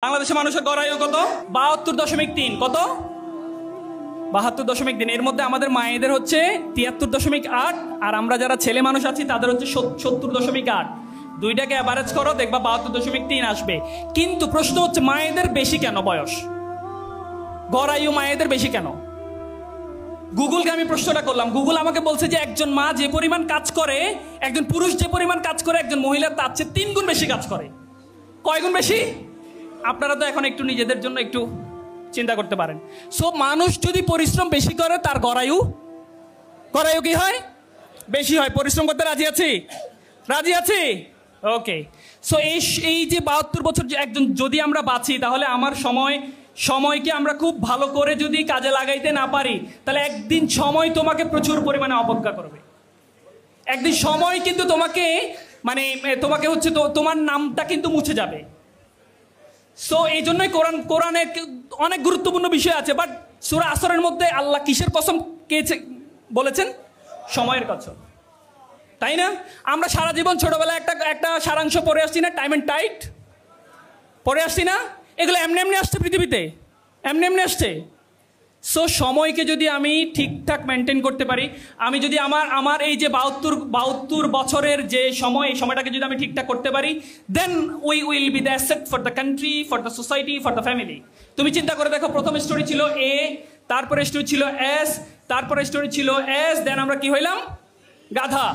বাংলাদেশের মানুষের গড় আয়ু কত? ৭২.৩। কত? ৭২.৩। এর মধ্যে আমাদের মায়েদের হচ্ছে ৭৩.৮, আর আমরা যারা ছেলে মানুষ আছি তাদের হচ্ছে ৭০.৮। দুইটাকে অ্যাভারেজ করো, দেখবা ৭২.৩ আসবে। কিন্তু প্রশ্ন হচ্ছে মায়েদের বেশি কেন বয়স? গড় আয়ু মায়েদের বেশি কেন? গুগলকে আমি প্রশ্নটা করলাম, গুগল আমাকে বলছে যে একজন মা যে পরিমাণ কাজ করে, একজন পুরুষ যে পরিমাণ কাজ করে, একজন মহিলা তার চেয়ে ৩ গুণ বেশি কাজ করে। কয় গুণ বেশি? আপনারা তো এখন একটু নিজেদের জন্য একটু চিন্তা করতে পারেন। সো মানুষ যদি পরিশ্রম বেশি করে তার গড় আয়ু কি হয়? বেশি হয়। পরিশ্রম করতে রাজি আছি? রাজি আছি? ওকে। সো এই যে ৭২ বছর একজন যদি আমরা বাঁচি, তাহলে আমার সময়কে আমরা খুব ভালো করে যদি কাজে লাগাইতে না পারি, তাহলে একদিন সময় তোমাকে প্রচুর পরিমাণে অবজ্ঞা করবে। একদিন সময় কিন্তু তোমাকে হচ্ছে তোমার নামটা কিন্তু মুছে যাবে। সো এই জন্যই কোরআনে অনেক গুরুত্বপূর্ণ বিষয় আছে, বাট সূরা আসরের মধ্যে আল্লাহ কিসের কসম বলেছেন? সময়ের কসম, তাই না? আমরা সারা জীবন ছোটবেলায় একটা সারাংশ পড়ে আসছি না, টাইম অ্যান্ড টাইট পড়ে আসছি না? এগুলো এমনি আসছে পৃথিবীতে, এমনি আসছে। সো সময়কে যদি আমি ঠিকঠাক মেনটেন করতে পারি, আমি যদি আমার এই যে ৭২ বছরের যে সময়, এই সময়টাকে যদি আমি ঠিকঠাক করতে পারি, then we will be the asset for the country, for the society, for the family. তুমি চিন্তা করে দেখো, প্রথম স্টোরি ছিল এ, তারপরে স্টোরি ছিল এস, তারপরে স্টোরি ছিল এস, দেন আমরা কি হইলাম? গাধা।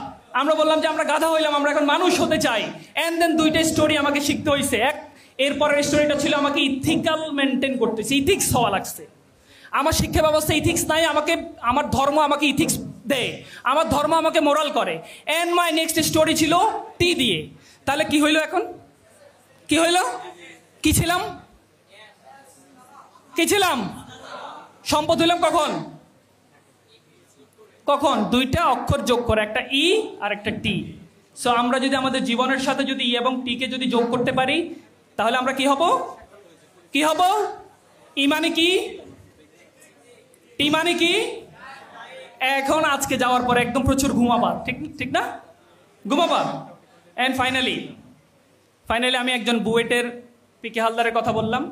আমরা বললাম যে আমরা গাধা হইলাম, আমরা এখন মানুষ হতে চাই। অ্যান্ড দেন দুইটা স্টোরি আমাকে শিখতে হয়েছে। এরপরের স্টোরিটা ছিল আমাকে ইথিক্যাল মেনটেন করতেছে, ইথিক্স হওয়া লাগছে। আমার শিক্ষা ব্যবস্থা ইথিক্স নাই, আমার ধর্ম আমাকে ইথিক্স দেয়, আমার ধর্ম আমাকে মোরাল করে। অ্যান্ড মাই নেক্সট স্টোরি ছিল টি দিয়ে। তাহলে কি হইল? এখন কি হইল? কি ছিলাম? সম্পদ হইলাম কখন? দুইটা অক্ষর যোগ করে, একটা ই আর একটা টি। সো আমরা যদি আমাদের জীবনের সাথে যদি ই এবং টিকে যদি যোগ করতে পারি, তাহলে আমরা কি হব? ই মানে কি? টি মানে কি? এখন আজকে যাওয়ার পরে একদম প্রচুর ঘুমাবা, ঠিক না? ঘুমাবা। অ্যান্ড ফাইনালি আমি একজন বুয়েটের পিকে হালদারের কথা বললাম।